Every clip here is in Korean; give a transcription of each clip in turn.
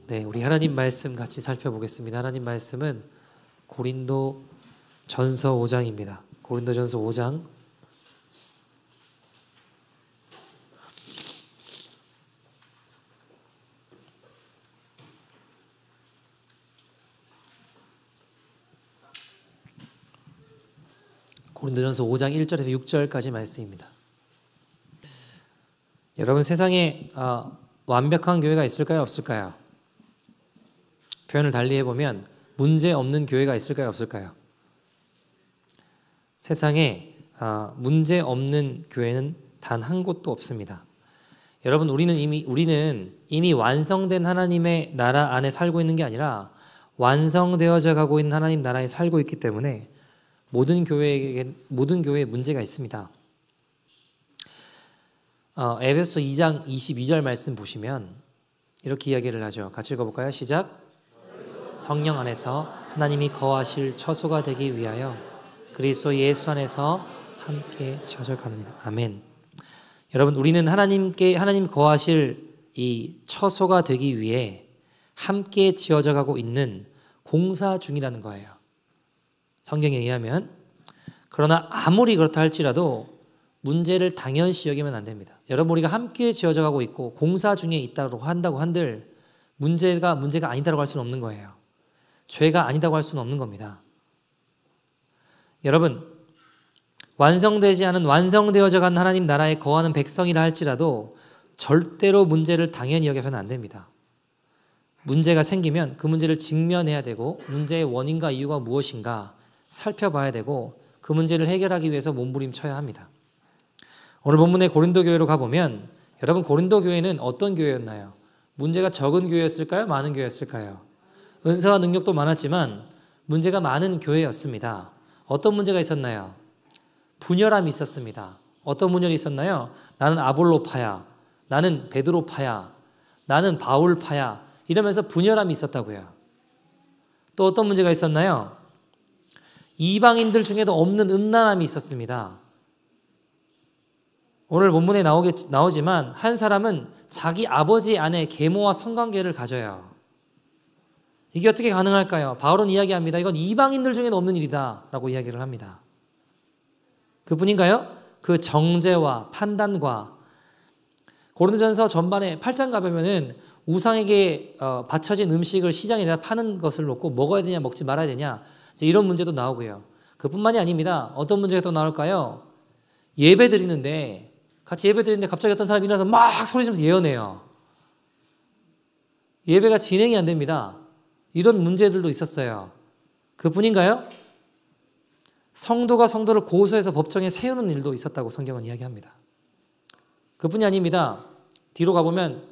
네, 우리 하나님 말씀 같이 살펴보겠습니다. 하나님 말씀은 고린도 전서 5장입니다. 고린도 전서 5장 고린도전서 5장 1절에서 6절까지 말씀입니다. 여러분, 세상에 완벽한 교회가 있을까요? 없을까요? 표현을 달리 해보면 문제 없는 교회가 있을까요? 없을까요? 세상에 문제 없는 교회는 단 한 곳도 없습니다. 여러분, 우리는 이미 완성된 하나님의 나라 안에 살고 있는 게 아니라 완성되어져 가고 있는 하나님 나라에 살고 있기 때문에 모든 교회에 문제가 있습니다. 에베소 2장 22절 말씀 보시면 이렇게 이야기를 하죠. 같이 읽어볼까요? 시작. 성령 안에서 하나님이 거하실 처소가 되기 위하여 그리스도 예수 안에서 함께 지어져 가느니라. 아멘. 여러분, 우리는 하나님 거하실 이 처소가 되기 위해 함께 지어져 가고 있는 공사 중이라는 거예요. 성경에 의하면. 그러나 아무리 그렇다 할지라도 문제를 당연시 여기면 안 됩니다. 여러분, 우리가 함께 지어져 가고 있고 공사 중에 있다고 한다고 한들 문제가 아니다라고 할 수는 없는 거예요. 죄가 아니다고 할 수는 없는 겁니다. 여러분, 완성되지 않은 완성되어져 간 하나님 나라에 거하는 백성이라 할지라도 절대로 문제를 당연히 여겨서는 안 됩니다. 문제가 생기면 그 문제를 직면해야 되고 문제의 원인과 이유가 무엇인가 살펴봐야 되고 그 문제를 해결하기 위해서 몸부림쳐야 합니다. 오늘 본문의 고린도 교회로 가보면 여러분, 고린도 교회는 어떤 교회였나요? 문제가 적은 교회였을까요? 많은 교회였을까요? 은사와 능력도 많았지만 문제가 많은 교회였습니다. 어떤 문제가 있었나요? 분열함이 있었습니다. 어떤 분열이 있었나요? 나는 아볼로파야, 나는 베드로파야, 나는 바울파야, 이러면서 분열함이 있었다고요. 또 어떤 문제가 있었나요? 이방인들 중에도 없는 음란함이 있었습니다. 오늘 본문에 나오지만 한 사람은 자기 아버지 안에 계모와 성관계를 가져요. 이게 어떻게 가능할까요? 바울은 이야기합니다. 이건 이방인들 중에도 없는 일이다 라고 이야기를 합니다. 그뿐인가요? 그 정죄와 판단과 고린도전서 전반에 8장 가보면은 우상에게 바쳐진 음식을 시장에 내다 파는 것을 놓고 먹어야 되냐 먹지 말아야 되냐 이런 문제도 나오고요. 그뿐만이 아닙니다. 어떤 문제가 또 나올까요? 같이 예배 드리는데 갑자기 어떤 사람이 일어나서 막 소리 지르면서 예언해요. 예배가 진행이 안 됩니다. 이런 문제들도 있었어요. 그뿐인가요? 성도가 성도를 고소해서 법정에 세우는 일도 있었다고 성경은 이야기합니다. 그뿐이 아닙니다. 뒤로 가보면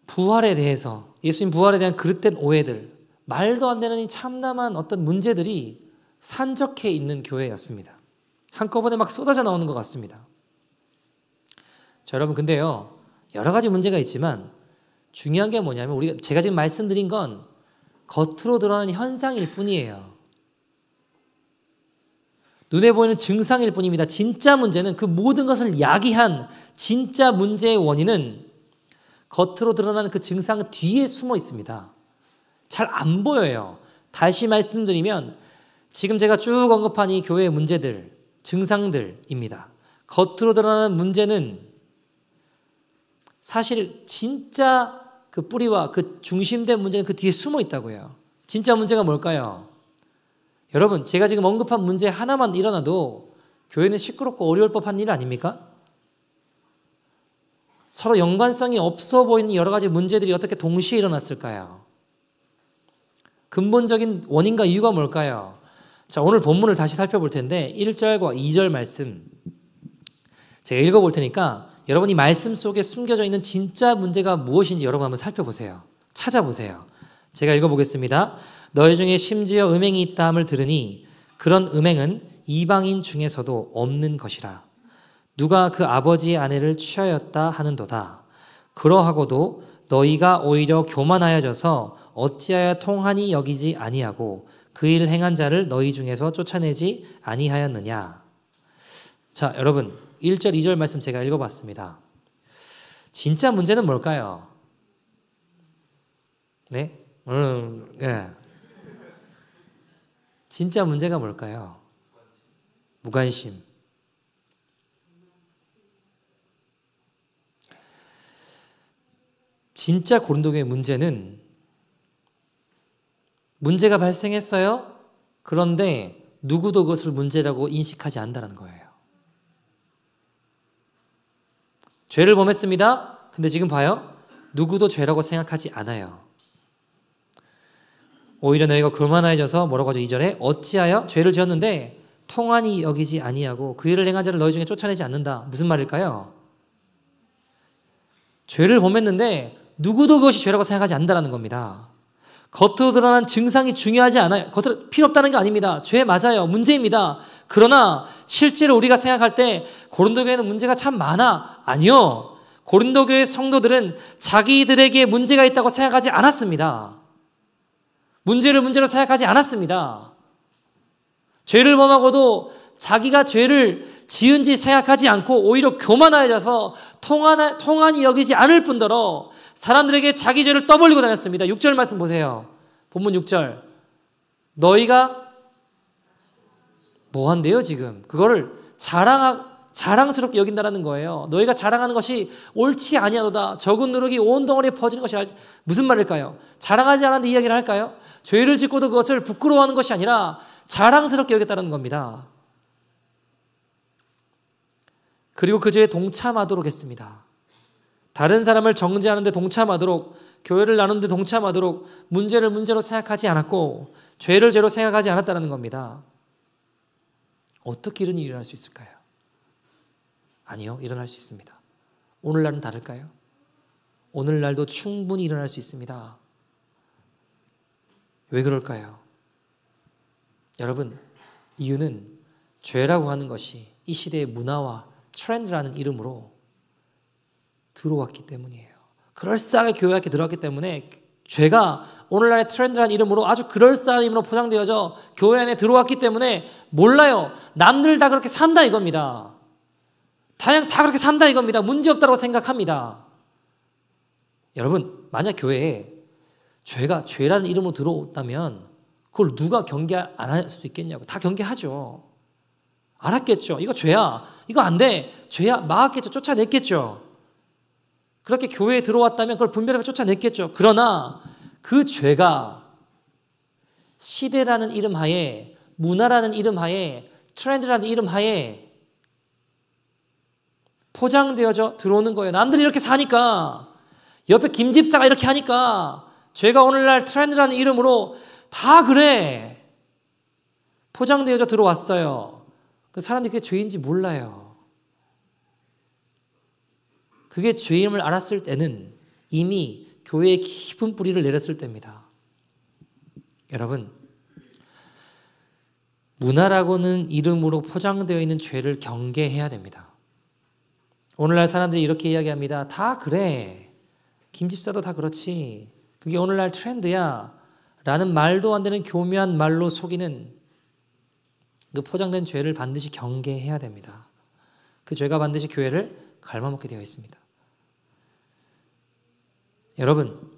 부활에 대해서, 예수님 부활에 대한 그릇된 오해들, 말도 안 되는 이 참담한 어떤 문제들이 산적해 있는 교회였습니다. 한꺼번에 막 쏟아져 나오는 것 같습니다. 자, 여러분, 근데요, 여러 가지 문제가 있지만 중요한 게 뭐냐면 제가 지금 말씀드린 건 겉으로 드러나는 현상일 뿐이에요. 눈에 보이는 증상일 뿐입니다. 진짜 문제는, 그 모든 것을 야기한 진짜 문제의 원인은 겉으로 드러나는 그 증상 뒤에 숨어 있습니다. 잘 안 보여요. 다시 말씀드리면 지금 제가 쭉 언급한 이 교회의 문제들, 증상들입니다. 겉으로 드러나는 문제는 사실 진짜 그 뿌리와 그 중심된 문제는 그 뒤에 숨어 있다고요. 진짜 문제가 뭘까요? 여러분, 제가 지금 언급한 문제 하나만 일어나도 교회는 시끄럽고 어려울 법한 일 아닙니까? 서로 연관성이 없어 보이는 여러 가지 문제들이 어떻게 동시에 일어났을까요? 근본적인 원인과 이유가 뭘까요? 자, 오늘 본문을 다시 살펴볼 텐데 1절과 2절 말씀 제가 읽어볼 테니까 여러분이 말씀 속에 숨겨져 있는 진짜 문제가 무엇인지 여러분 한번 살펴보세요. 찾아보세요. 제가 읽어보겠습니다. 너희 중에 심지어 음행이 있다 함을 들으니 그런 음행은 이방인 중에서도 없는 것이라. 누가 그 아버지의 아내를 취하였다 하는도다. 그러하고도 너희가 오히려 교만하여져서 어찌하여 통하니 여기지 아니하고 그 일 행한 자를 너희 중에서 쫓아내지 아니하였느냐. 자, 여러분, 1절, 2절 말씀 제가 읽어봤습니다. 진짜 문제는 뭘까요? 네? 예. 진짜 문제가 뭘까요? 무관심. 진짜 고린도교의 문제는 문제가 발생했어요. 그런데 누구도 그것을 문제라고 인식하지 않는다는 거예요. 죄를 범했습니다. 근데 지금 봐요. 누구도 죄라고 생각하지 않아요. 오히려 너희가 교만해져서 뭐라고 하죠? 2절에 어찌하여 죄를 지었는데 통한이 여기지 아니하고 그 일을 행한 자를 너희 중에 쫓아내지 않는다. 무슨 말일까요? 죄를 범했는데 누구도 그것이 죄라고 생각하지 않는다는 겁니다. 겉으로 드러난 증상이 중요하지 않아요. 겉으로 필요 없다는 게 아닙니다. 죄 맞아요. 문제입니다. 그러나 실제로 우리가 생각할 때 고린도 교회는 문제가 참 많아. 아니요. 고린도 교회 성도들은 자기들에게 문제가 있다고 생각하지 않았습니다. 문제를 문제로 생각하지 않았습니다. 죄를 범하고도 자기가 죄를 지은지 생각하지 않고 오히려 교만하여져서 통한이 여기지 않을 뿐더러 사람들에게 자기 죄를 떠벌리고 다녔습니다. 6절 말씀 보세요. 본문 6절. 너희가 뭐 한대요 지금? 그거를 자랑스럽게 여긴다라는 거예요. 너희가 자랑하는 것이 옳지 아니하도다. 적은 누룩이 온 덩어리에 퍼지는 것이 무슨 말일까요? 자랑하지 않았는데 이야기를 할까요? 죄를 짓고도 그것을 부끄러워하는 것이 아니라 자랑스럽게 여겼다는 겁니다. 그리고 그 죄에 동참하도록 했습니다. 다른 사람을 정죄하는데 동참하도록, 교회를 나누는데 동참하도록 문제를 문제로 생각하지 않았고 죄를 죄로 생각하지 않았다는 겁니다. 어떻게 이런 일이 일어날 수 있을까요? 아니요, 일어날 수 있습니다. 오늘날은 다를까요? 오늘날도 충분히 일어날 수 있습니다. 왜 그럴까요? 여러분, 이유는 죄라고 하는 것이 이 시대의 문화와 트렌드라는 이름으로 들어왔기 때문이에요. 그럴싸하게 교회 안에 들어왔기 때문에 죄가 오늘날의 트렌드라는 이름으로 아주 그럴싸한 이름으로 포장되어져 교회 안에 들어왔기 때문에 몰라요. 남들 다 그렇게 산다 이겁니다. 다 그렇게 산다 이겁니다. 문제없다고 생각합니다. 여러분, 만약 교회에 죄가 죄라는 이름으로 들어왔다면 그걸 누가 경계 안 할 수 있겠냐고. 다 경계하죠. 알았겠죠. 이거 죄야. 이거 안 돼. 죄야. 막았겠죠. 쫓아냈겠죠. 그렇게 교회에 들어왔다면 그걸 분별해서 쫓아냈겠죠. 그러나 그 죄가 시대라는 이름 하에, 문화라는 이름 하에, 트렌드라는 이름 하에 포장되어져 들어오는 거예요. 남들이 이렇게 사니까, 옆에 김 집사가 이렇게 하니까 죄가 오늘날 트렌드라는 이름으로 다 그래. 포장되어져 들어왔어요. 그 사람들이 그게 죄인지 몰라요. 그게 죄임을 알았을 때는 이미 교회에 깊은 뿌리를 내렸을 때입니다. 여러분, 문화라고는 이름으로 포장되어 있는 죄를 경계해야 됩니다. 오늘날 사람들이 이렇게 이야기합니다. 다 그래. 김집사도 다 그렇지. 그게 오늘날 트렌드야. 라는 말도 안 되는 교묘한 말로 속이는 그 포장된 죄를 반드시 경계해야 됩니다. 그 죄가 반드시 교회를 갉아먹게 되어 있습니다. 여러분,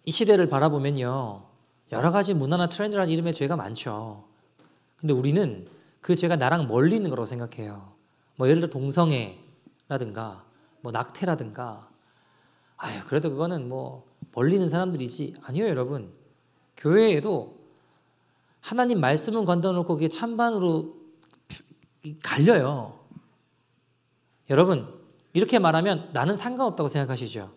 이 시대를 바라보면요, 여러 가지 문화나 트렌드라는 이름의 죄가 많죠. 근데 우리는 그 죄가 나랑 멀리 있는 거라고 생각해요. 뭐 예를 들어 동성애라든가 뭐 낙태라든가, 아유 그래도 그거는 뭐 멀리 있는 사람들이지. 아니요, 여러분. 교회에도 하나님 말씀은 건져놓고 그게 찬반으로 갈려요. 여러분, 이렇게 말하면 나는 상관없다고 생각하시죠?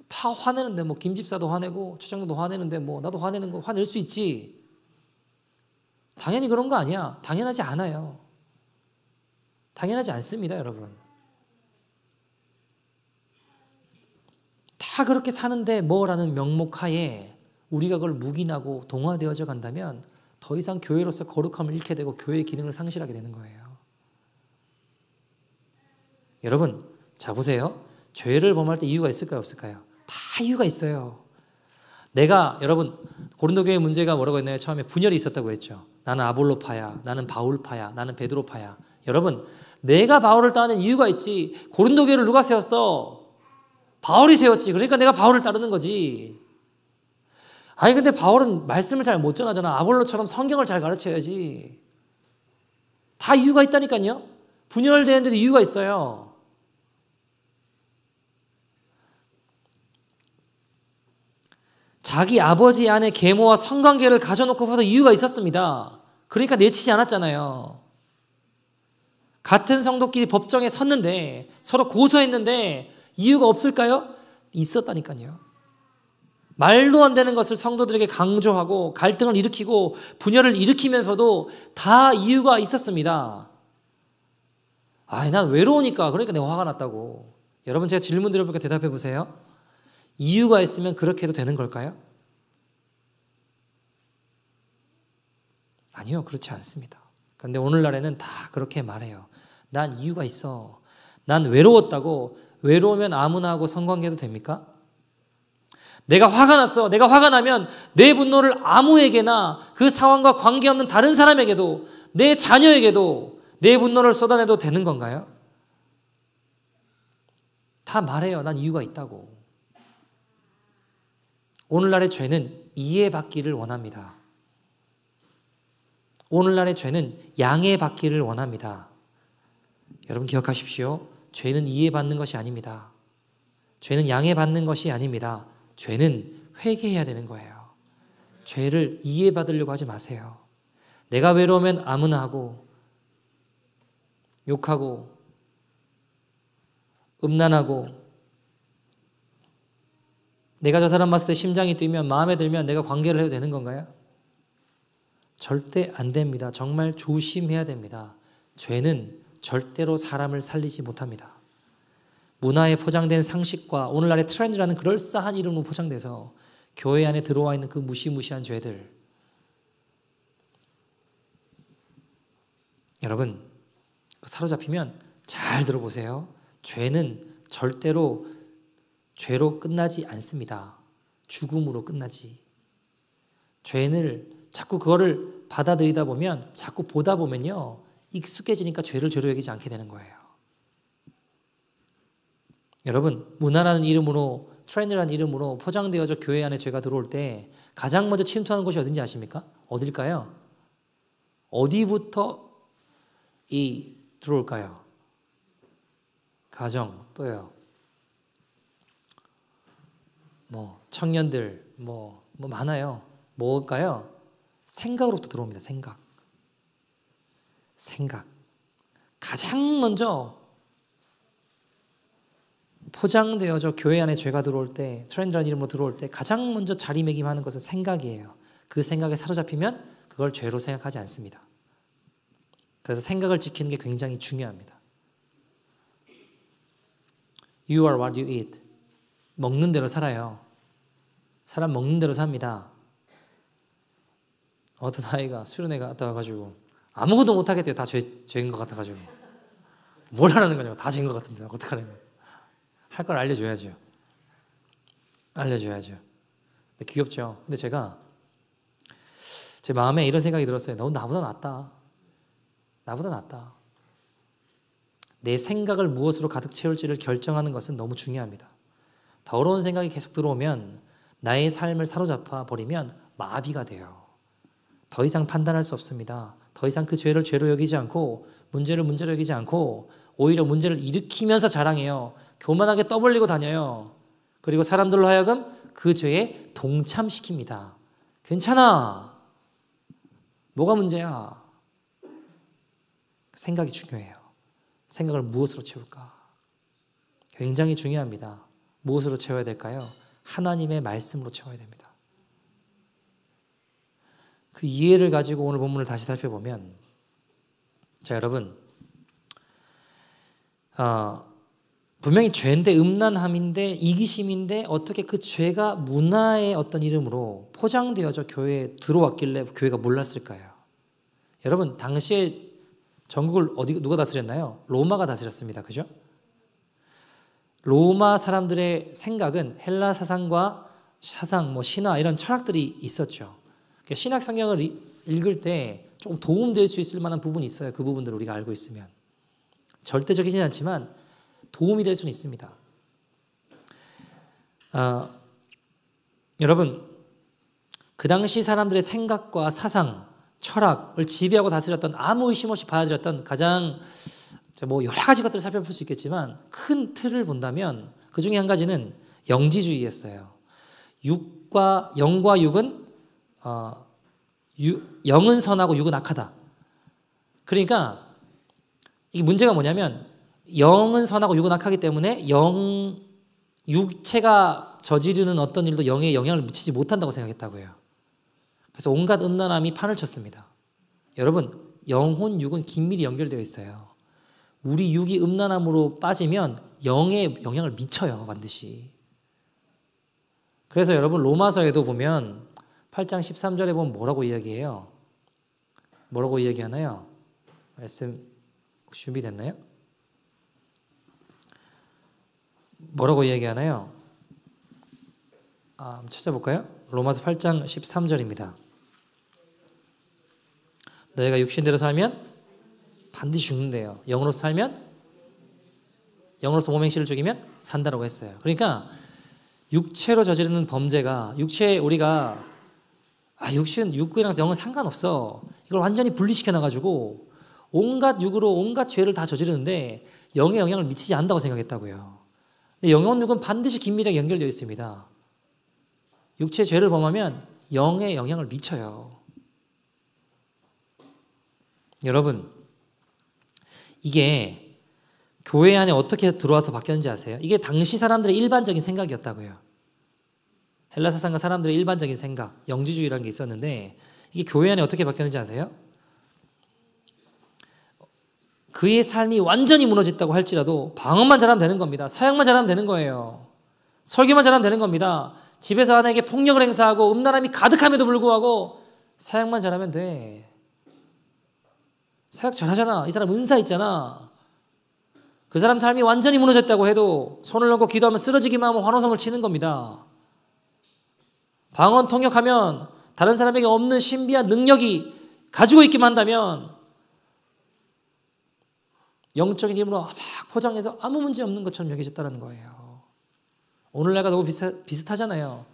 다 화내는데 뭐 김집사도 화내고 최장로도 화내는데 뭐 나도 화내는 거 화낼 수 있지. 당연히 그런 거 아니야. 당연하지 않아요. 당연하지 않습니다, 여러분. 다 그렇게 사는데 뭐라는 명목하에 우리가 그걸 묵인하고 동화되어져 간다면 더 이상 교회로서 거룩함을 잃게 되고 교회의 기능을 상실하게 되는 거예요. 여러분, 자 보세요. 죄를 범할 때 이유가 있을까요, 없을까요? 다 이유가 있어요. 내가, 여러분, 고린도 교회의 문제가 뭐라고 했나요? 처음에 분열이 있었다고 했죠. 나는 아볼로파야, 나는 바울파야, 나는 베드로파야. 여러분, 내가 바울을 따르는 이유가 있지. 고린도 교회를 누가 세웠어? 바울이 세웠지. 그러니까 내가 바울을 따르는 거지. 아니 근데 바울은 말씀을 잘 못 전하잖아. 아볼로처럼 성경을 잘 가르쳐야지. 다 이유가 있다니까요. 분열되는데도 이유가 있어요. 자기 아버지 안에 계모와 성관계를 가져놓고서 이유가 있었습니다. 그러니까 내치지 않았잖아요. 같은 성도끼리 법정에 섰는데 서로 고소했는데 이유가 없을까요? 있었다니까요. 말도 안 되는 것을 성도들에게 강조하고 갈등을 일으키고 분열을 일으키면서도 다 이유가 있었습니다. 난 외로우니까 그러니까 내가 화가 났다고. 여러분 제가 질문 드려보니까 대답해 보세요. 이유가 있으면 그렇게 해도 되는 걸까요? 아니요, 그렇지 않습니다. 그런데 오늘날에는 다 그렇게 말해요. 난 이유가 있어. 난 외로웠다고. 외로우면 아무나 하고 성관계도 됩니까? 내가 화가 났어. 내가 화가 나면 내 분노를 아무에게나 그 상황과 관계없는 다른 사람에게도 내 자녀에게도 내 분노를 쏟아내도 되는 건가요? 다 말해요. 난 이유가 있다고. 오늘날의 죄는 이해받기를 원합니다. 오늘날의 죄는 양해받기를 원합니다. 여러분 기억하십시오. 죄는 이해받는 것이 아닙니다. 죄는 양해받는 것이 아닙니다. 죄는 회개해야 되는 거예요. 죄를 이해받으려고 하지 마세요. 내가 외로우면 아무나 하고 욕하고 음란하고 내가 저 사람 봤을 때 심장이 뛰면 마음에 들면 내가 관계를 해도 되는 건가요? 절대 안 됩니다. 정말 조심해야 됩니다. 죄는 절대로 사람을 살리지 못합니다. 문화에 포장된 상식과 오늘날의 트렌드라는 그럴싸한 이름으로 포장돼서 교회 안에 들어와 있는 그 무시무시한 죄들. 여러분 사로잡히면 잘 들어보세요. 죄는 절대로 죄로 끝나지 않습니다. 죽음으로 끝나지. 죄를 자꾸 그거를 받아들이다 보면 자꾸 보다 보면요. 익숙해지니까 죄를 죄로 여기지 않게 되는 거예요. 여러분 문화라는 이름으로 트렌드라는 이름으로 포장되어져 교회 안에 죄가 들어올 때 가장 먼저 침투하는 곳이 어딘지 아십니까? 어딜까요? 어디부터 들어올까요? 가정 또요. 청년들 많아요. 뭘까요? 생각으로부터 들어옵니다. 생각. 가장 먼저 포장되어져 교회 안에 죄가 들어올 때 트렌드라는 이름으로 들어올 때 가장 먼저 자리매김하는 것은 생각이에요. 그 생각에 사로잡히면 그걸 죄로 생각하지 않습니다. 그래서 생각을 지키는 게 굉장히 중요합니다. You are what you eat. 먹는 대로 살아요. 사람 먹는 대로 삽니다. 어떤 아이가 수련회가 갔다 와가지고 아무것도 못하겠대요. 다 죄인 것 같아가지고. 뭘 하라는 거냐고. 다 죄인 것 같은데 어떡하라는 거예요. 할 걸 알려줘야죠. 근데 귀엽죠. 근데 제가 제 마음에 이런 생각이 들었어요. 너 나보다 낫다. 내 생각을 무엇으로 가득 채울지를 결정하는 것은 너무 중요합니다. 더러운 생각이 계속 들어오면 나의 삶을 사로잡아 버리면 마비가 돼요. 더 이상 판단할 수 없습니다. 더 이상 그 죄를 죄로 여기지 않고 문제를 문제로 여기지 않고 오히려 문제를 일으키면서 자랑해요. 교만하게 떠벌리고 다녀요. 그리고 사람들로 하여금 그 죄에 동참시킵니다. 괜찮아. 뭐가 문제야? 생각이 중요해요. 생각을 무엇으로 채울까? 굉장히 중요합니다. 무엇으로 채워야 될까요? 하나님의 말씀으로 채워야 됩니다. 그 이해를 가지고 오늘 본문을 다시 살펴보면 자 여러분 분명히 죄인데 음란함인데 이기심인데 어떻게 그 죄가 문화의 어떤 이름으로 포장되어져 교회에 들어왔길래 교회가 몰랐을까요? 여러분 당시에 전국을 누가 다스렸나요? 로마가 다스렸습니다. 그죠? 로마 사람들의 생각은 헬라 사상과 사상, 신화 이런 철학들이 있었죠. 신학 성경을 읽을 때 조금 도움될 수 있을 만한 부분이 있어요. 그 부분들을 우리가 알고 있으면. 절대적이진 않지만 도움이 될 수는 있습니다. 여러분, 그 당시 사람들의 생각과 사상, 철학을 지배하고 다스렸던, 아무 의심 없이 받아들였던 가장 뭐 여러 가지 것들을 살펴볼 수 있겠지만 큰 틀을 본다면 그 중에 한 가지는 영지주의였어요. 영과 육은 영은 선하고 육은 악하다. 그러니까 이게 문제가 뭐냐면 영은 선하고 육은 악하기 때문에 육체가 저지르는 어떤 일도 영에 영향을 미치지 못한다고 생각했다고요. 그래서 온갖 음란함이 판을 쳤습니다. 여러분, 영혼, 육은 긴밀히 연결되어 있어요. 우리 육이 음란함으로 빠지면 영에 영향을 미쳐요, 반드시. 그래서 여러분, 로마서에도 보면 8장 13절에 보면 뭐라고 이야기해요? 뭐라고 이야기하나요? 말씀 준비됐나요? 뭐라고 이야기하나요? 한번 찾아볼까요? 로마서 8장 13절입니다. 너희가 육신대로 살면 반드시 죽는데요. 영으로서 살면, 영으로서 몸행실을 죽이면 산다라고 했어요. 그러니까 육체로 저지르는 범죄가, 우리가 육이랑 영은 상관없어, 이걸 완전히 분리시켜 놔가지고 온갖 육으로 온갖 죄를 다 저지르는데 영에 영향을 미치지 않는다고 생각했다고요. 근데 영혼, 육은 반드시 긴밀하게 연결되어 있습니다. 육체의 죄를 범하면 영에 영향을 미쳐요. 여러분, 이게 교회 안에 어떻게 들어와서 바뀌었는지 아세요? 이게 당시 사람들의 일반적인 생각이었다고요. 헬라 사상가 사람들의 일반적인 생각, 영지주의라는 게 있었는데 이게 교회 안에 어떻게 바뀌었는지 아세요? 그의 삶이 완전히 무너졌다고 할지라도 방언만 잘하면 되는 겁니다. 사역만 잘하면 되는 거예요. 설교만 잘하면 되는 겁니다. 집에서 아내에게 폭력을 행사하고 음란함이 가득함에도 불구하고 사역만 잘하면 돼. 사역 잘하잖아. 이 사람 은사 있잖아. 그 사람 삶이 완전히 무너졌다고 해도 손을 얹고 기도하면 쓰러지기만 하면 환호성을 치는 겁니다. 방언 통역하면 다른 사람에게 없는 신비한 능력이 가지고 있기만 한다면 영적인 힘으로 막 포장해서 아무 문제 없는 것처럼 여겨졌다는 거예요. 오늘날과 너무 비슷하잖아요.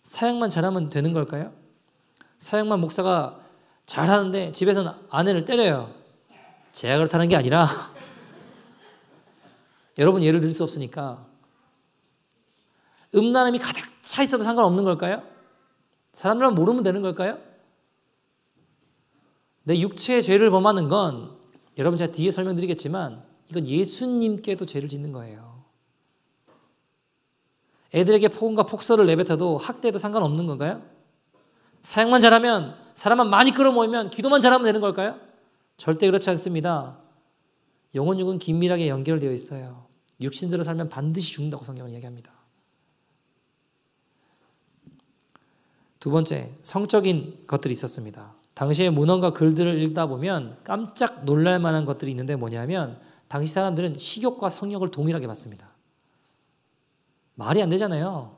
사역만 잘하면 되는 걸까요? 사역만 목사가 잘하는데 집에서는 아내를 때려요. 제가 그렇다는 게 아니라 여러분 예를 들 수 없으니까 음란함이 가득 차 있어도 상관없는 걸까요? 사람들만 모르면 되는 걸까요? 내 육체의 죄를 범하는 건 여러분 제가 뒤에 설명드리겠지만 이건 예수님께도 죄를 짓는 거예요. 애들에게 폭언과 폭설을 내뱉어도 학대해도 상관없는 건가요? 사역만 잘하면, 사람만 많이 끌어모이면, 기도만 잘하면 되는 걸까요? 절대 그렇지 않습니다. 영혼, 육은 긴밀하게 연결되어 있어요. 육신대로 살면 반드시 죽는다고 성경은 이야기합니다. 두 번째, 성적인 것들이 있었습니다. 당시의 문헌과 글들을 읽다 보면 깜짝 놀랄 만한 것들이 있는데 뭐냐면 당시 사람들은 식욕과 성욕을 동일하게 봤습니다. 말이 안 되잖아요.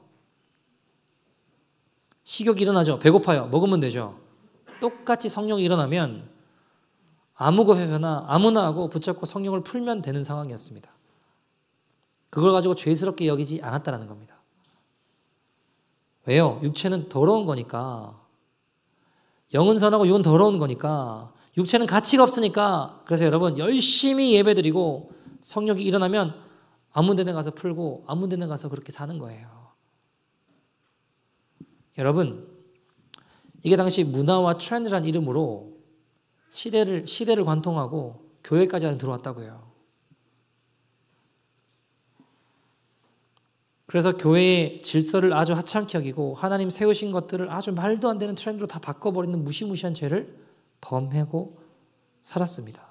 식욕이 일어나죠. 배고파요. 먹으면 되죠. 똑같이 성욕이 일어나면 아무 것에서나 아무나 하고 붙잡고 성욕을 풀면 되는 상황이었습니다. 그걸 가지고 죄스럽게 여기지 않았다는 겁니다. 왜요? 육체는 더러운 거니까. 영은 선하고 육은 더러운 거니까. 육체는 가치가 없으니까. 그래서 여러분 열심히 예배드리고 성욕이 일어나면 아무 데나 가서 풀고 아무 데나 가서 그렇게 사는 거예요. 여러분, 이게 당시 문화와 트렌드라는 이름으로 시대를 관통하고 교회까지 들어왔다고요. 그래서 교회의 질서를 아주 하찮게 여기고 하나님 세우신 것들을 아주 말도 안 되는 트렌드로 다 바꿔버리는 무시무시한 죄를 범하고 살았습니다.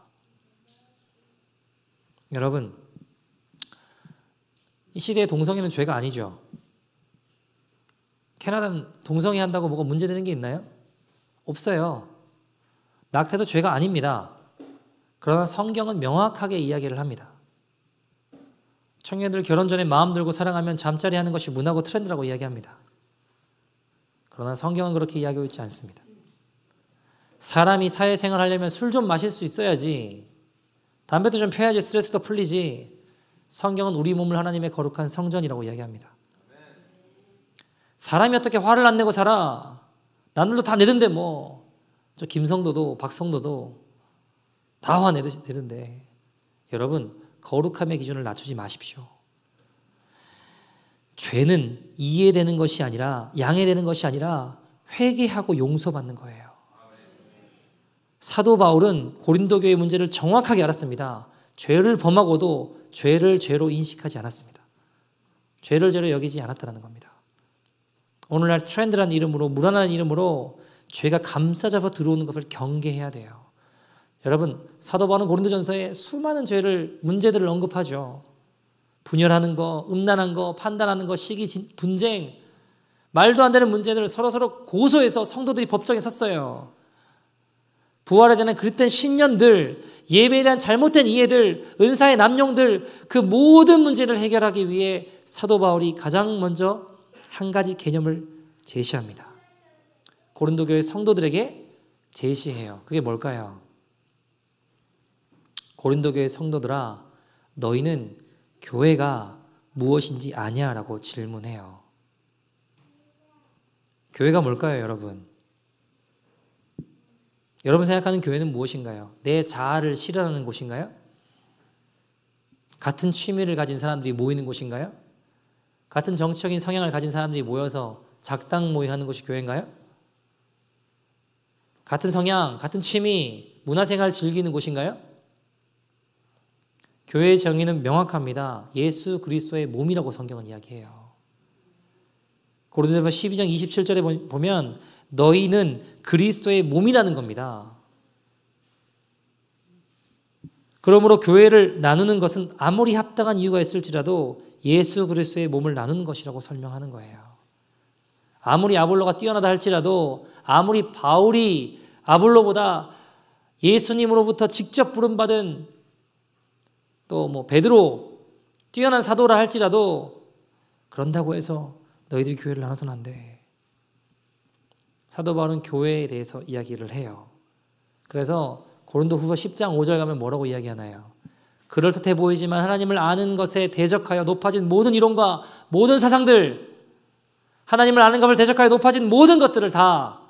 여러분, 이 시대의 동성애는 죄가 아니죠. 캐나다는 동성애 한다고 뭐가 문제되는 게 있나요? 없어요. 낙태도 죄가 아닙니다. 그러나 성경은 명확하게 이야기를 합니다. 청년들 결혼 전에 마음 들고 사랑하면 잠자리 하는 것이 문화고 트렌드라고 이야기합니다. 그러나 성경은 그렇게 이야기하고 있지 않습니다. 사람이 사회생활 하려면 술 좀 마실 수 있어야지, 담배도 좀 펴야지 스트레스도 풀리지, 성경은 우리 몸을 하나님의 거룩한 성전이라고 이야기합니다. 사람이 어떻게 화를 안 내고 살아? 남들도 다 내던데 뭐. 저 김성도도 박성도도 다 화내던데. 여러분, 거룩함의 기준을 낮추지 마십시오. 죄는 이해되는 것이 아니라, 양해되는 것이 아니라 회개하고 용서받는 거예요. 사도 바울은 고린도 교회의 문제를 정확하게 알았습니다. 죄를 범하고도 죄를 죄로 인식하지 않았습니다. 죄를 죄로 여기지 않았다는 겁니다. 오늘날 트렌드라는 이름으로, 무난한 이름으로 죄가 감싸잡아 들어오는 것을 경계해야 돼요. 여러분, 사도 바울은 고린도전서에 수많은 문제들을 언급하죠. 분열하는 거, 음란한 거, 판단하는 거, 시기, 분쟁, 말도 안 되는 문제들을 서로 고소해서 성도들이 법정에 섰어요. 부활에 대한 그릇된 신념들, 예배에 대한 잘못된 이해들, 은사의 남용들, 그 모든 문제를 해결하기 위해 사도 바울이 가장 먼저 한 가지 개념을 제시합니다. 고린도 교회 성도들에게 제시해요. 그게 뭘까요? 고린도 교회 성도들아, 너희는 교회가 무엇인지 아냐라고 질문해요. 교회가 뭘까요, 여러분? 여러분 생각하는 교회는 무엇인가요? 내 자아를 실현하는 곳인가요? 같은 취미를 가진 사람들이 모이는 곳인가요? 같은 정치적인 성향을 가진 사람들이 모여서 작당 모임하는 곳이 교회인가요? 같은 성향, 같은 취미, 문화생활을 즐기는 곳인가요? 교회의 정의는 명확합니다. 예수 그리스도의 몸이라고 성경은 이야기해요. 고린도전서 12장 27절에 보면 너희는 그리스도의 몸이라는 겁니다. 그러므로 교회를 나누는 것은 아무리 합당한 이유가 있을지라도 예수 그리스도의 몸을 나누는 것이라고 설명하는 거예요. 아무리 아볼로가 뛰어나다 할지라도, 아무리 바울이 아볼로보다 예수님으로부터 직접 부름받은 또 뭐 베드로 뛰어난 사도라 할지라도 그런다고 해서 너희들이 교회를 나눠서는 안 돼. 사도 바울은 교회에 대해서 이야기를 해요. 그래서 고린도후서 10장 5절 가면 뭐라고 이야기하나요? 그럴듯해 보이지만 하나님을 아는 것에 대적하여 높아진 모든 이론과 모든 사상들, 하나님을 아는 것을 대적하여 높아진 모든 것들을 다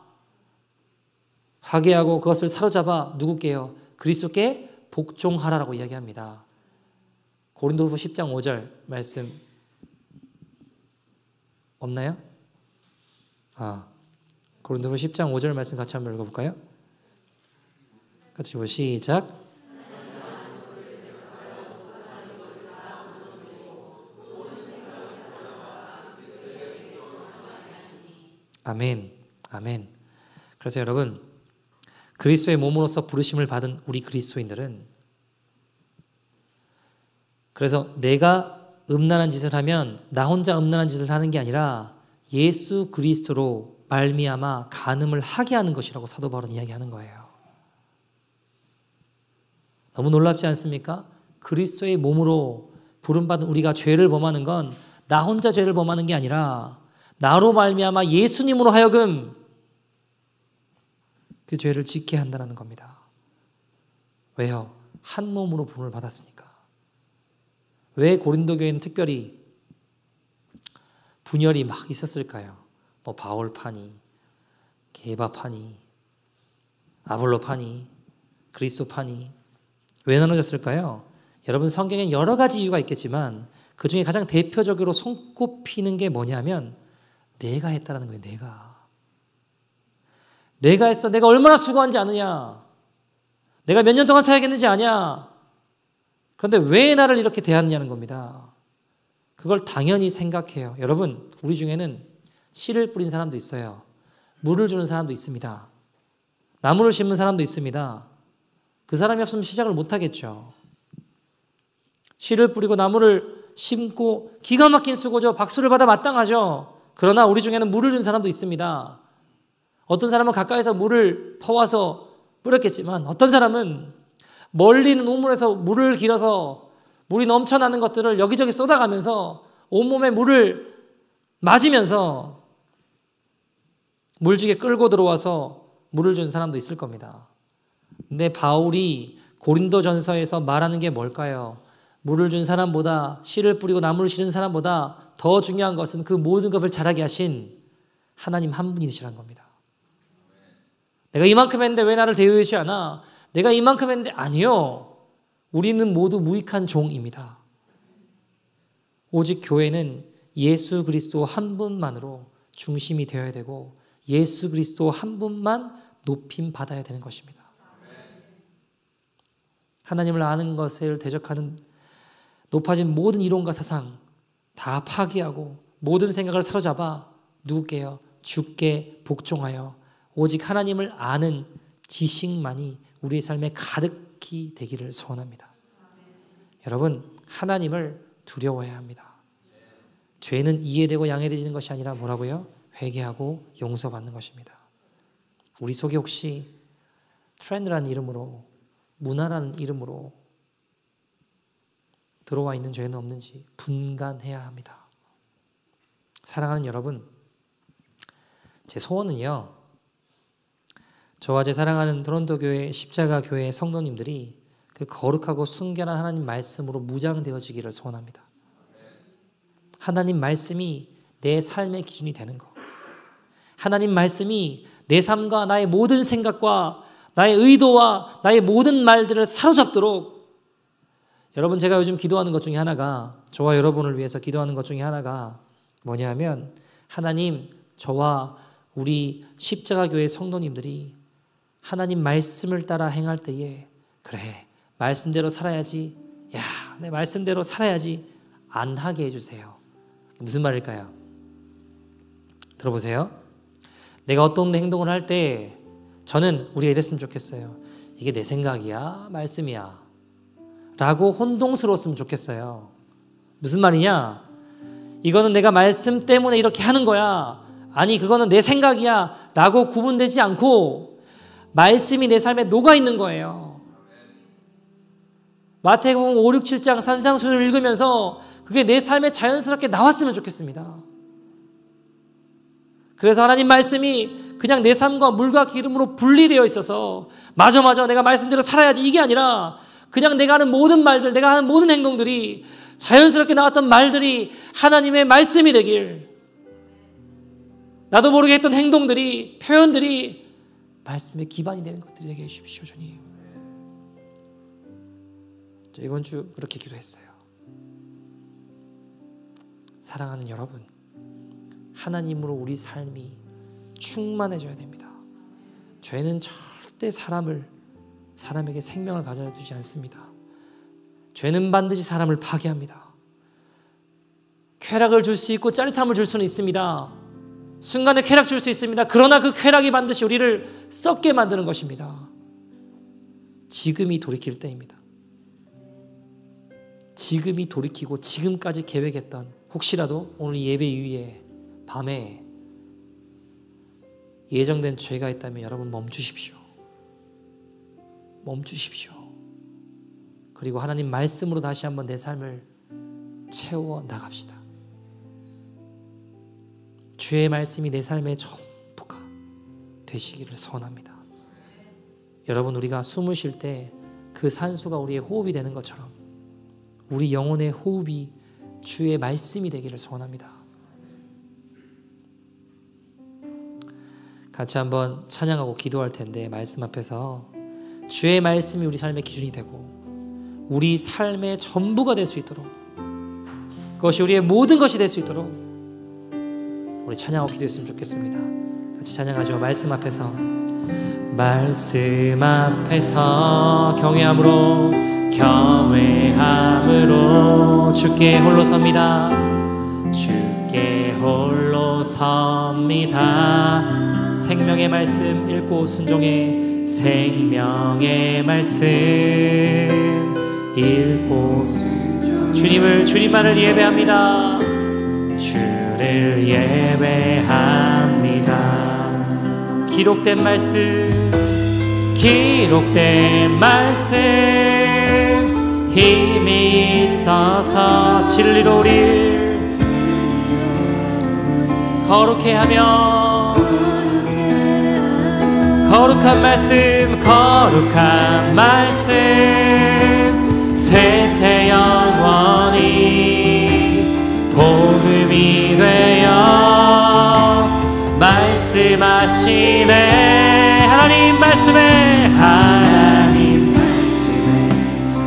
파괴하고 그것을 사로잡아 누구께요? 그리스도께 복종하라라고 이야기합니다. 고린도후서 10장 5절 말씀 없나요? 고린도후서 10장 5절 말씀 같이 한번 읽어볼까요? 같이 시작. 아멘. 아멘. 그래서 여러분, 그리스도의 몸으로서 부르심을 받은 우리 그리스도인들은, 그래서 내가 음란한 짓을 하면 나 혼자 음란한 짓을 하는 게 아니라 예수 그리스도로 말미암아 간음을 하게 하는 것이라고 사도 바울은 이야기하는 거예요. 너무 놀랍지 않습니까? 그리스도의 몸으로 부름받은 우리가 죄를 범하는 건 나 혼자 죄를 범하는 게 아니라 나로 말미암아 예수님으로 하여금 그 죄를 짓게 한다는 겁니다. 왜요? 한 몸으로 부름을 받았으니까. 왜 고린도 교회는 특별히 분열이 막 있었을까요? 뭐 바울파니, 게바파니, 아볼로파니, 그리스도파니. 왜 나눠졌을까요? 여러분, 성경엔 여러 가지 이유가 있겠지만 그 중에 가장 대표적으로 손꼽히는 게 뭐냐면 내가 했다라는 거예요. 내가 했어. 내가 얼마나 수고한지 아느냐. 내가 몇 년 동안 사역했는지 아냐. 그런데 왜 나를 이렇게 대하느냐는 겁니다. 그걸 당연히 생각해요. 여러분, 우리 중에는 씨를 뿌린 사람도 있어요. 물을 주는 사람도 있습니다. 나무를 심는 사람도 있습니다. 그 사람이 없으면 시작을 못하겠죠. 씨를 뿌리고 나무를 심고 기가 막힌 수고죠. 박수를 받아 마땅하죠. 그러나 우리 중에는 물을 준 사람도 있습니다. 어떤 사람은 가까이서 물을 퍼와서 뿌렸겠지만 어떤 사람은 멀리 있는 우물에서 물을 길어서 물이 넘쳐나는 것들을 여기저기 쏟아가면서 온몸에 물을 맞으면서 물주게 끌고 들어와서 물을 준 사람도 있을 겁니다. 근데 바울이 고린도전서에서 말하는 게 뭘까요? 물을 준 사람보다, 씨를 뿌리고 나무를 실은 사람보다 더 중요한 것은 그 모든 것을 자라게 하신 하나님 한 분이시란 겁니다. 내가 이만큼 했는데 왜 나를 대우하지 않아? 내가 이만큼 했는데 아니요. 우리는 모두 무익한 종입니다. 오직 교회는 예수 그리스도 한 분만으로 중심이 되어야 되고 예수 그리스도 한 분만 높임 받아야 되는 것입니다. 하나님을 아는 것을 대적하는 높아진 모든 이론과 사상 다 파기하고 모든 생각을 사로잡아 누구게요? 주께 복종하여 오직 하나님을 아는 지식만이 우리의 삶에 가득히 되기를 소원합니다. 여러분, 하나님을 두려워해야 합니다. 죄는 이해되고 양해되지는 것이 아니라 뭐라고요? 회개하고 용서받는 것입니다. 우리 속에 혹시 트렌드라는 이름으로, 문화라는 이름으로 들어와 있는 죄는 없는지 분간해야 합니다. 사랑하는 여러분, 제 소원은요, 저와 제 사랑하는 토론토 교회 십자가 교회 성도님들이 그 거룩하고 순결한 하나님 말씀으로 무장되어지기를 소원합니다. 하나님 말씀이 내 삶의 기준이 되는 것, 하나님 말씀이 내 삶과 나의 모든 생각과 나의 의도와 나의 모든 말들을 사로잡도록, 여러분, 제가 요즘 기도하는 것 중에 하나가, 저와 여러분을 위해서 기도하는 것 중에 하나가 뭐냐면, 하나님, 저와 우리 십자가교회 성도님들이 하나님 말씀을 따라 행할 때에 그래, 말씀대로 살아야지, 야, 내 말씀대로 살아야지 안 하게 해주세요. 무슨 말일까요? 들어보세요. 내가 어떤 행동을 할 때 저는 우리가 이랬으면 좋겠어요. 이게 내 생각이야? 말씀이야? 라고 혼동스러웠으면 좋겠어요. 무슨 말이냐? 이거는 내가 말씀 때문에 이렇게 하는 거야. 아니, 그거는 내 생각이야. 라고 구분되지 않고 말씀이 내 삶에 녹아있는 거예요. 마태복음 5, 6, 7장 산상수를 읽으면서 그게 내 삶에 자연스럽게 나왔으면 좋겠습니다. 그래서 하나님 말씀이 그냥 내 삶과 물과 기름으로 분리되어 있어서 맞아 내가 말씀대로 살아야지 이게 아니라 그냥 내가 하는 모든 말들, 내가 하는 모든 행동들이 자연스럽게 나왔던 말들이 하나님의 말씀이 되길, 나도 모르게 했던 행동들이, 표현들이 말씀의 기반이 되는 것들이 되게 해주십시오, 주님. 저 이번 주 그렇게 기도했어요. 사랑하는 여러분, 하나님으로 우리 삶이 충만해져야 됩니다. 죄는 절대 사람에게 생명을 가져두지 않습니다. 죄는 반드시 사람을 파괴합니다. 쾌락을 줄 수 있고 짜릿함을 줄 수는 있습니다. 순간에 쾌락 줄 수 있습니다. 그러나 그 쾌락이 반드시 우리를 썩게 만드는 것입니다. 지금이 돌이킬 때입니다. 지금이 돌이키고 지금까지 계획했던, 혹시라도 오늘 예배 이후에 밤에 예정된 죄가 있다면 여러분 멈추십시오. 그리고 하나님 말씀으로 다시 한번 내 삶을 채워 나갑시다. 주의 말씀이 내 삶의 전부가 되시기를 소원합니다. 여러분, 우리가 숨을 쉴 때 그 산소가 우리의 호흡이 되는 것처럼 우리 영혼의 호흡이 주의 말씀이 되기를 소원합니다. 같이 한번 찬양하고 기도할 텐데, 말씀 앞에서 주의 말씀이 우리 삶의 기준이 되고 우리 삶의 전부가 될 수 있도록, 그것이 우리의 모든 것이 될 수 있도록 우리 찬양하고 기도했으면 좋겠습니다. 같이 찬양하죠. 말씀 앞에서 경외함으로 주께 홀로 섭니다. 주께 홀로 섭니다. 생명의 말씀 읽고 순종해. 생명의 말씀 읽고 주님만을 예배합니다. 주를 예배합니다. 기록된 말씀 힘이 있어서 진리로 우리를 거룩해 하며, 거룩한 말씀 세세 영원히 복음이 되어 말씀하시네. 하나님 말씀에, 하나님 말씀에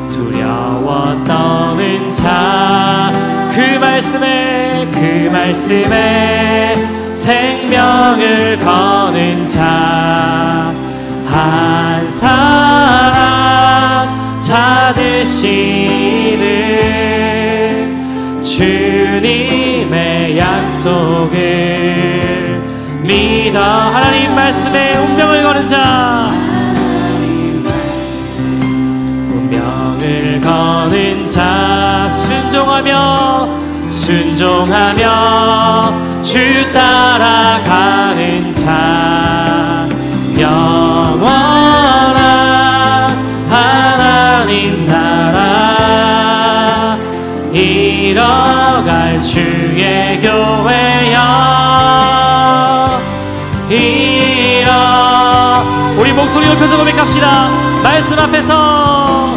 두려워 떠는 자, 그 말씀에, 그 말씀에 생명을 거는 자, 한 사람 찾으시는 주님의 약속을 믿어. 하나님 말씀에 운명을 거는 자, 운명을 거는 자, 순종하며 주 따라가는 자, 영원한 하나님 나라 이뤄갈 주의 교회여 이뤄. 우리 목소리 높여서 고백합시다. 말씀 앞에서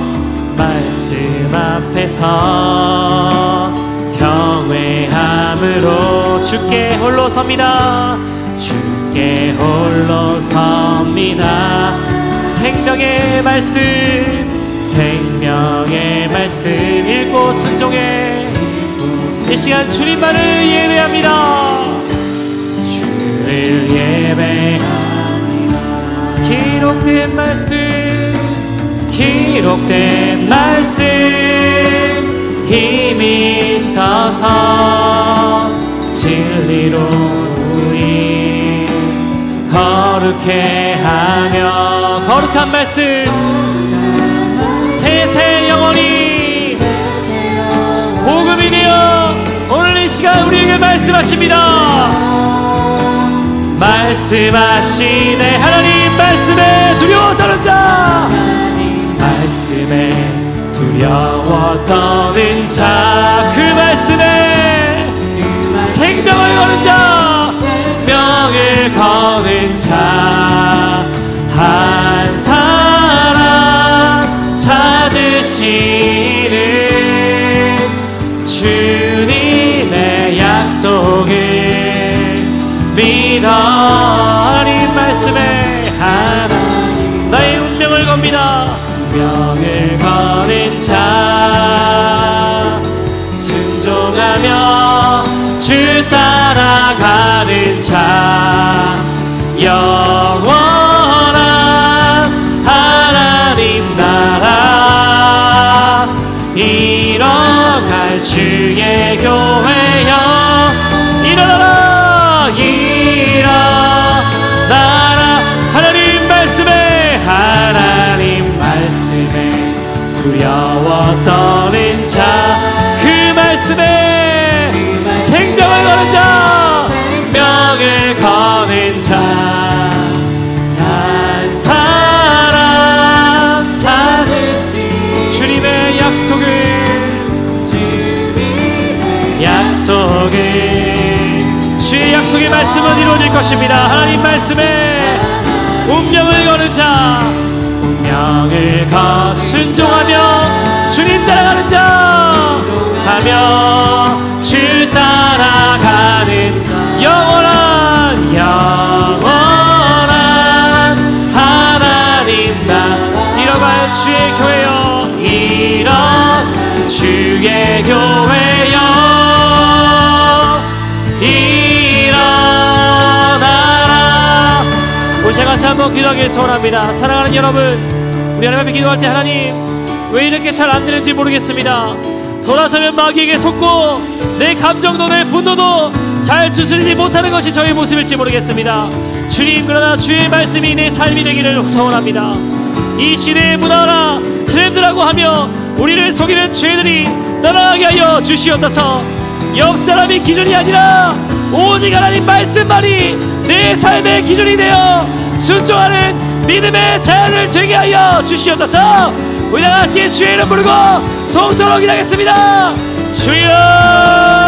경외함으로 주께 홀로 섭니다. 주께 홀로 섭니다. 생명의 말씀 읽고 순종해. 이 시간 주님만을 예배합니다. 주를 예배합니다. 기록된 말씀 힘이 있어서 진리로 우리 거룩해 하며, 거룩한 말씀 세세 영원히 복음이 되어 오늘 이 시간 우리에게 말씀하십니다. 말씀하시네. 하나님 말씀에 두려워 떠는 자, 말씀에 두려워 떠는 자, 그 말씀에 생명을 거는 자, 생명을 거는 자, 한 사람 찾으시는 주님의 약속을 믿어. 하나님 말씀에 하나님 나의 운명을 겁니다. 운명을 거는 자, 순종하며 주 따라가는 자, 영원한 하나님 나라 이뤄갈 주의 교회여 일어나라 일어나라. 하나님 말씀에 두려워 떠는 자, 그 말씀에 생명을 거는 자, 생명을 거는 자, 한 사람 찾으시 주님의 주의 약속의 말씀은 이루어질 것입니다. 하나님 말씀에 운명을 거는 자, 운명을 순종하며 주님 따라가는 자, 하며 주 따라가는 영원한 하나님 나 이뤄갈 주의 교회여 이뤄 주의 교회여 일어나라. 우리 같이 한번 기도하길 소원합니다. 사랑하는 여러분, 우리 하나님 앞에 기도할 때 하나님 왜 이렇게 잘 안 되는지 모르겠습니다. 돌아서면 마귀에게 속고 내 감정도 내 분노도 잘 추스리지 못하는 것이 저의 모습일지 모르겠습니다. 주님, 그러나 주의 말씀이 내 삶이 되기를 소원합니다. 이 시대의 문화나 트렌드라고 하며 우리를 속이는 죄들이 떠나게 하여 주시옵소서. 옆 사람이 기준이 아니라 오직 하나님 말씀만이 내 삶의 기준이 되어 순종하는 믿음의 자연을 되게 하여 주시옵소서. 우리 다 같이 주의 이름 부르고 통성으로 기도하겠습니다. 주여.